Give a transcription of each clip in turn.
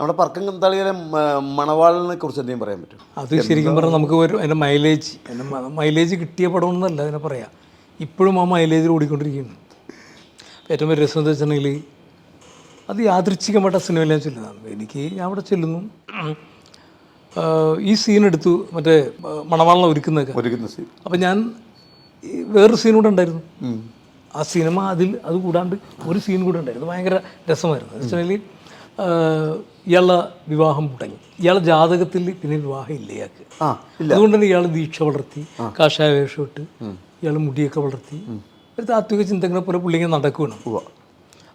നമ്മുടെ പറക്കംതളിയിലെ മണവാളിനെ കുറിച്ച് എന്തെങ്കിലും പറയാൻ പറ്റും? അത് ശരിക്കും പറഞ്ഞാൽ നമുക്ക് ഒരു അതിൻ്റെ മൈലേജ് കിട്ടിയ പടം എന്നല്ല അതിനെ പറയാം. ഇപ്പോഴും ആ മൈലേജിൽ ഓടിക്കൊണ്ടിരിക്കുന്നു. ഏറ്റവും വലിയ രസം എന്താ വെച്ചിട്ടുണ്ടെങ്കിൽ അത് യാദൃച്ഛികമായിട്ട് ആ സിനിമയിൽ ഞാൻ ചെല്ലുന്നതാണ്. ഞാൻ അവിടെ ചെല്ലുന്നു, ഈ സീൻ എടുത്തു, മറ്റേ മണവാളിനെ ഒരുക്കുന്ന സീൻ. അപ്പം ഞാൻ വേറൊരു സീൻ കൂടെ ഉണ്ടായിരുന്നു ആ സിനിമ. അത് കൂടാണ്ട് ഒരു സീൻ കൂടെ ഉണ്ടായിരുന്നു. ഭയങ്കര രസമായിരുന്നു. എന്ന് വെച്ചിട്ടുണ്ടെങ്കിൽ ഇയാളുടെ വിവാഹം മുടങ്ങി. ഇയാളുടെ ജാതകത്തിൽ പിന്നെ വിവാഹം ഇല്ല ഇയാൾക്ക്. അതുകൊണ്ട് തന്നെ ഇയാൾ ദീക്ഷ വളർത്തി, കാഷായ വേഷം ഇട്ട്, ഇയാൾ മുടിയൊക്കെ വളർത്തി ഒരു താത്വിക ചിന്തകളെ പോലെ പുള്ളിങ്ങനെ നടക്കുകയാണ്.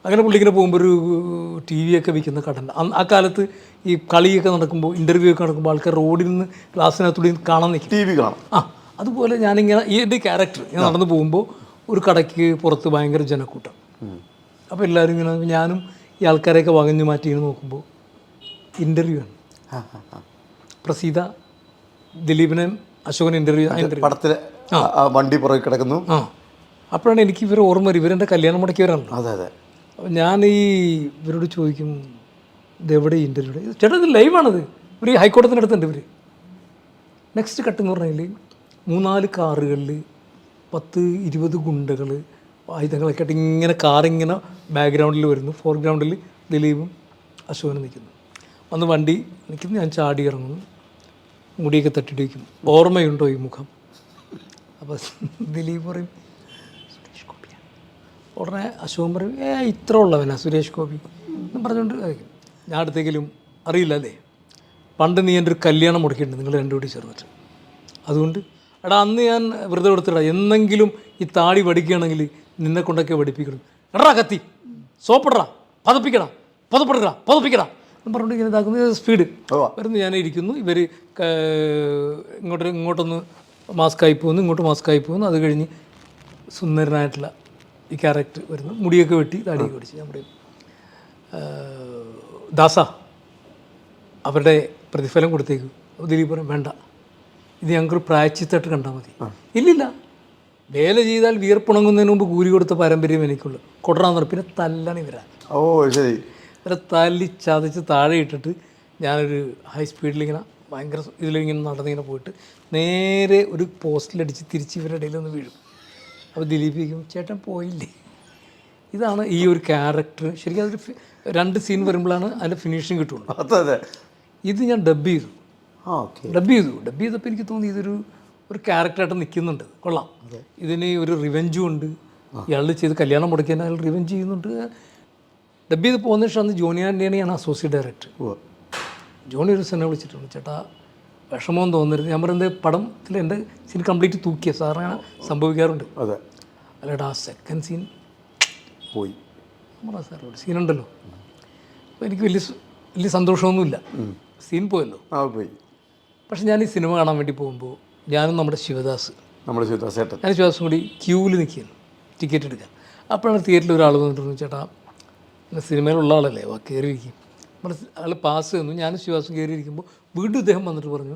അങ്ങനെ പുള്ളിങ്ങനെ പോകുമ്പോൾ ഒരു ടി വി ഒക്കെ വിൽക്കുന്ന കടണ്ട്. ആ കാലത്ത് ഈ കളിയൊക്കെ നടക്കുമ്പോൾ, ഇൻ്റർവ്യൂ ഒക്കെ നടക്കുമ്പോൾ ആൾക്കാർ റോഡിൽ നിന്ന് ക്ലാസ്സിനകത്തൂടെ കാണാൻ നിൽക്കും, ടി വി കാണാം. അതുപോലെ ഞാനിങ്ങനെ ഈ എൻ്റെ ക്യാരക്ടർ ഇങ്ങനെ നടന്നു പോകുമ്പോൾ ഒരു കടയ്ക്ക് പുറത്ത് ഭയങ്കര ജനക്കൂട്ടം. അപ്പോൾ എല്ലാവരും ഇങ്ങനെ, ഞാനും ഈ ആൾക്കാരെയൊക്കെ വകഞ്ഞു മാറ്റി ഇങ്ങനെ നോക്കുമ്പോൾ ഇൻ്റർവ്യൂ ആണ്. പ്രസീത ദിലീപിനെ അശോകൻ ഇൻ്റർവ്യൂ പടത്തിലെ വണ്ടി പുറകെ കിടക്കുന്നു. അപ്പോഴാണ് എനിക്ക് ഇവർ ഓർമ്മ വരും. ഇവരെൻ്റെ കല്യാണം മുടക്കിയവരാണല്ലോ. അതെ. അപ്പോൾ ഞാൻ ഇവരോട് ചോദിക്കും, ഇതെവിടെ ഇൻ്റർവ്യൂ? ചേട്ടാ ഇത് ലൈവാണത്, ഇവർ ഈ ഹൈക്കോടതിൻ്റെ അടുത്തുണ്ട് ഇവർ. നെക്സ്റ്റ് കട്ട് എന്ന് പറഞ്ഞാൽ 3-4 കാറുകളിൽ 10-20 ഗുണ്ടകൾ ആയുധങ്ങളൊക്കെ ആയിട്ട് ഇങ്ങനെ കാറിങ്ങനെ ബാക്ക്ഗ്രൗണ്ടിൽ വരുന്നു. ഫോർഗ്രൗണ്ടിൽ ദിലീപും അശോകനും നിൽക്കുന്നു. വന്ന് വണ്ടി നിൽക്കുന്നു, ഞാൻ ചാടി ഇറങ്ങുന്നു, മുടിയൊക്കെ തട്ടിട്ട് വയ്ക്കും. ഓർമ്മയുണ്ടോ ഈ മുഖം? അപ്പോൾ ദിലീപ് പറയും സുരേഷ് ഗോപിയാണ്. ഉടനെ അശോകൻ പറയും ഇത്ര ഉള്ളവനാ സുരേഷ് ഗോപി എന്നും പറഞ്ഞുകൊണ്ട് ഞാൻ അടുത്തെങ്കിലും അറിയില്ല അല്ലേ, പണ്ട് നീ എൻ്റെ ഒരു കല്യാണം മുടക്കിയിട്ടുണ്ട് നിങ്ങൾ രണ്ടുകൂടി ചേർന്നിട്ട്. അതുകൊണ്ട് എടാ അന്ന് ഞാൻ വെറുതെ കൊടുത്തിടാ, എന്നെങ്കിലും ഈ താടി വടിക്കുകയാണെങ്കിൽ നിന്നെ കൊണ്ടൊക്കെ വടിപ്പിക്കണം. എടാ കത്തി സോപ്പിടറാ, പതപ്പിക്കടാ എന്ന് പറഞ്ഞുകൊണ്ട് ഇങ്ങനെ ഇതാക്കുന്ന സ്പീഡ് വരുന്നു. ഞാൻ ഇരിക്കുന്നു, ഇവർ ഇങ്ങോട്ടൊന്ന് മാസ്കായി പോകുന്നു, ഇങ്ങോട്ട് മാസ്കായി പോകുന്നു. അത് കഴിഞ്ഞ് സുന്ദരനായിട്ടുള്ള ഈ ക്യാരക്ടർ വരുന്നു, മുടിയൊക്കെ വെട്ടി താടിയൊക്കെ വെടിച്ച്. ഞാൻ പറയും ദാസ അവരുടെ പ്രതിഫലം കൊടുത്തേക്കും. ദിലീപ് പറയും വേണ്ട, ഇത് ഞങ്ങൾക്കൊരു പ്രായച്ചിത്തായിട്ട് കണ്ടാൽ മതി. ഇല്ലില്ല, വേല ചെയ്താൽ വിയർപ്പുണങ്ങുന്നതിന് മുമ്പ് കൂലി കൊടുത്ത പാരമ്പര്യം എനിക്കുള്ളൂ. കൊടറാന്ന് പറയും. പിന്നെ തല്ലാണ് ശരി. ഇവരെ തല്ലി ചതച്ച് താഴെ ഇട്ടിട്ട് ഞാനൊരു ഹൈ സ്പീഡിലിങ്ങനെ ഭയങ്കര ഇതിലിങ്ങനെ നടന്നിങ്ങനെ പോയിട്ട് നേരെ ഒരു പോസ്റ്റിലടിച്ച് തിരിച്ച് ഇവരുടെ ഇടയിലൊന്ന് വീഴും. അപ്പോൾ ദിലീപിക്കും ചേട്ടൻ പോയില്ലേ. ഇതാണ് ഈ ഒരു ക്യാരക്ടർ. ശരിക്കും അതൊരു 2 സീൻ വരുമ്പോഴാണ് അതിൻ്റെ ഫിനിഷിങ് കിട്ടുള്ളൂ. ഇത് ഞാൻ ഡബ് ചെയ്തപ്പോൾ എനിക്ക് തോന്നി ഒരു ക്യാരക്ടറായിട്ട് നിൽക്കുന്നുണ്ട്. കൊള്ളാം. ഇതിന് ഒരു റിവെഞ്ചും ഉണ്ട്. ഇയാൾ ചെയ്ത് കല്യാണം മുടക്കിയാൽ അയാൾ റിവെഞ്ച് ചെയ്യുന്നുണ്ട്. ഡബ് ചെയ്ത് പോകുന്ന ശേഷം അന്ന് ജോണി ആൻ്റണിയാണ് അസോസിയേറ്റ് ഡയറക്ടർ. ജോണി ഒരു സിനിമ വിളിച്ചിട്ടുണ്ട്, ചേട്ടാ വിഷമം തോന്നരുത്. ഞാൻ പറയുന്നത് പടത്തിൽ എൻ്റെ സീൻ കംപ്ലീറ്റ് തൂക്കിയ സാറിന് സംഭവിക്കാറുണ്ട്. അല്ലേടാ ആ സെക്കൻഡ് സീൻ പോയി നമ്മളാ സാറോട് സീനുണ്ടല്ലോ. അപ്പോൾ എനിക്ക് വലിയ സന്തോഷമൊന്നുമില്ല, സീൻ പോയല്ലോ. പക്ഷെ ഞാൻ ഈ സിനിമ കാണാൻ വേണ്ടി പോകുമ്പോൾ ഞാനും നമ്മുടെ ശിവദാസും കൂടി ക്യൂവിൽ നിൽക്കുകയാണ് ടിക്കറ്റ് എടുക്കാൻ. അപ്പോഴാണ് തിയേറ്ററിൽ ഒരാൾ വന്നിട്ട് ചേട്ടാ സിനിമയിലുള്ള ആളല്ലേ വാ കയറിയിരിക്കും. അയാൾ പാസ് തന്നു. ഞാനും ശിവദാസും കയറിയിരിക്കുമ്പോൾ വീണ്ടും ഇദ്ദേഹം വന്നിട്ട് പറഞ്ഞു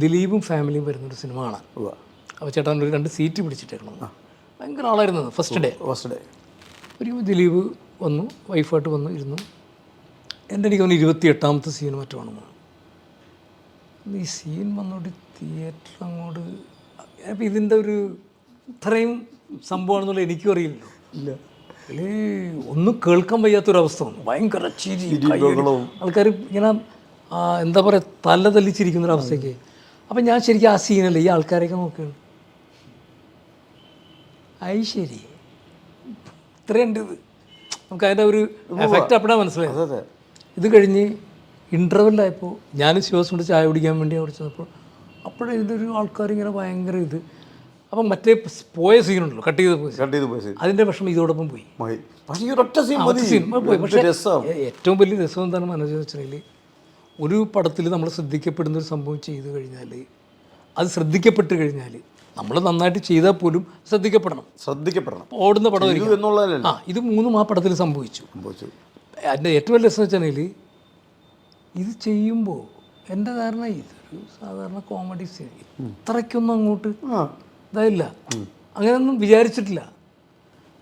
ദിലീപും ഫാമിലിയും വരുന്നൊരു സിനിമ കാണാൻ. അപ്പോൾ ചേട്ടാ ഒരു 2 സീറ്റ് പിടിച്ചിട്ടേക്കണം. ഭയങ്കര ആളായിരുന്നു ഫസ്റ്റ് ഡേ. ഒരിക്കലും ദിലീപ് വന്നു, വൈഫായിട്ട് വന്നു ഇരുന്നു. എനിക്ക് തോന്നുന്നു 28ാമത്തെ സീൻ മറ്റുമാണ്. ഈ സീൻ വന്നോട്ട് തിയേറ്റർ അങ്ങോട്ട് അപ്പോൾ ഇതിൻ്റെ ഒരു ഇത്രയും സംഭവമാണെന്നുള്ള എനിക്കും അറിയില്ലല്ലോ. ഒന്നും കേൾക്കാൻ വയ്യാത്തൊരവസ്ഥ വന്നു. ഭയങ്കര ചിരി, ആൾക്കാർ ഇങ്ങനെ എന്താ പറയുക തല തല്ലിച്ചിരിക്കുന്നൊരവസ്ഥയ്ക്ക്. അപ്പം ഞാൻ ശരിക്കും ആ സീനല്ലേ ഈ ആൾക്കാരെയൊക്കെ നോക്കുകയാണ്. ശരി ഇത്രയുണ്ട് ഇത്. നമുക്ക് അതിൻ്റെ ഒരു എഫക്റ്റ് അപ്പോഴാണ് മനസ്സിലായത്. ഇത് കഴിഞ്ഞ് ഇൻ്റർവെല്ലായപ്പോൾ ഞാനും ശിവസും കൂടെ ചായ കുടിക്കാൻ വേണ്ടി അവിടെ ചെന്നപ്പോൾ അപ്പോഴേ ഇതിൻ്റെ ഒരു ആൾക്കാരിങ്ങനെ ഭയങ്കര ഇത്. അപ്പം മറ്റേ പോയ സീനുണ്ടല്ലോ, കട്ട് ചെയ്ത് പോയ സീൻ, അതിൻ്റെ വിഷമം ഇതോടൊപ്പം പോയി. പക്ഷേ ഏറ്റവും വലിയ രസം എന്താണ് മനസ്സിൽ വെച്ചിട്ടുണ്ടെങ്കിൽ ഒരു പടത്തിൽ നമ്മൾ ശ്രദ്ധിക്കപ്പെടുന്ന ഒരു സംഭവം ചെയ്തു കഴിഞ്ഞാൽ, അത് ശ്രദ്ധിക്കപ്പെട്ട് കഴിഞ്ഞാൽ നമ്മൾ നന്നായിട്ട് ചെയ്താൽ പോലും ശ്രദ്ധിക്കപ്പെടണം. ഓടുന്ന പടം ഇത് 3 ആ പടത്തിൽ സംഭവിച്ചു. അതിൻ്റെ ഏറ്റവും വലിയ രസം വെച്ചിട്ടുണ്ടെങ്കിൽ ഇത് ചെയ്യുമ്പോൾ എൻ്റെ ധാരണ ഇതൊരു സാധാരണ കോമഡി സീൻ, ഇത്രയ്ക്കൊന്നും അങ്ങോട്ട് ഇതായില്ല, അങ്ങനെയൊന്നും വിചാരിച്ചിട്ടില്ല.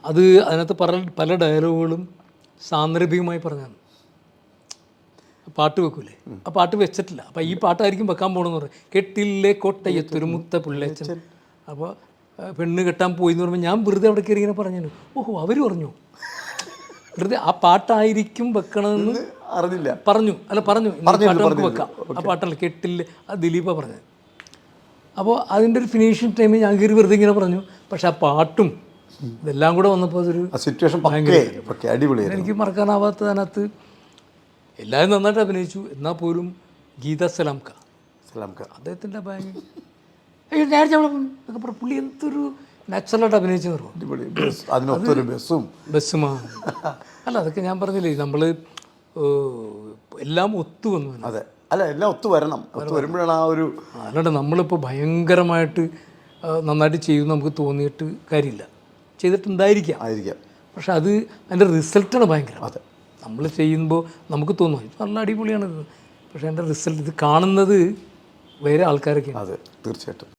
അത്. 'അതിനകത്ത് പല ഡയലോഗുകളും സാന്ദർഭികമായി പറഞ്ഞാണ്. പാട്ട് വെക്കൂലേ, ആ പാട്ട് വെച്ചിട്ടില്ല. അപ്പോൾ ഈ പാട്ടായിരിക്കും വെക്കാൻ പോകണമെന്ന് പറയും. കെട്ടില്ലേ കോട്ടയത്തൊരു മുത്ത പിള്ളേച്ചൻ. അപ്പോൾ പെണ്ണ് കെട്ടാൻ പോയി എന്ന് പറയുമ്പോൾ ഞാൻ വെറുതെ അവിടെ കയറി ഇങ്ങനെ പറഞ്ഞു, ഓഹോ അവർ പറഞ്ഞു, വെറുതെ ആ പാട്ടായിരിക്കും വെക്കണമെന്ന് അറിഞ്ഞില്ല, പറഞ്ഞു പാട്ട് നമുക്ക് വെക്കാം. ആ പാട്ടല്ല, കെട്ടില്ലേ, ആ ദിലീപാണ് പറഞ്ഞത്. അപ്പോൾ അതിൻ്റെ ഒരു ഫിനിഷിങ് ടൈമിൽ ഞാൻ കയറി വെറുതെ ഇങ്ങനെ പറഞ്ഞു. പക്ഷെ ആ പാട്ടും ഇതെല്ലാം കൂടെ വന്നപ്പോൾ അതൊരു സിറ്റുവേഷൻ അടിപൊളിയായിരുന്നു. എനിക്ക് മറക്കാനാവാത്ത അതിനകത്ത് എല്ലാവരും നന്നായിട്ട് അഭിനയിച്ചു. എന്നാൽ പോലും ഗീത സലാംക്ക അദ്ദേഹത്തിൻ്റെ ഭയങ്കര ഞാൻ എന്നൊക്കെ പുള്ളി എന്തൊരു നാച്ചുറലായിട്ട് അഭിനയിച്ചു നിർവ്വഹം ബസ്സുമാ അല്ല, അതൊക്കെ ഞാൻ പറഞ്ഞില്ലേ, നമ്മൾ എല്ലാം ഒത്തു വന്നു. അതെ, അല്ല എല്ലാം ഒത്തു വരണം, ഒത്തു വരുമ്പോഴാണ് ആ ഒരു. അല്ലാണ്ട് നമ്മളിപ്പോൾ ഭയങ്കരമായിട്ട് നന്നായിട്ട് ചെയ്യുമെന്ന് നമുക്ക് തോന്നിയിട്ട് കാര്യമില്ല. ചെയ്തിട്ടുണ്ടായിരിക്കാം, പക്ഷെ അത് അതിൻ്റെ റിസൾട്ടാണ് ഭയങ്കര. അതെ, നമ്മൾ ചെയ്യുമ്പോൾ നമുക്ക് തോന്നും ഇത് നല്ല അടിപൊളിയാണിത്, പക്ഷേ അതിൻ്റെ റിസൾട്ട് ഇത് കാണുന്നത് വേറെ ആൾക്കാരൊക്കെയാണ്. അതെ, തീർച്ചയായിട്ടും.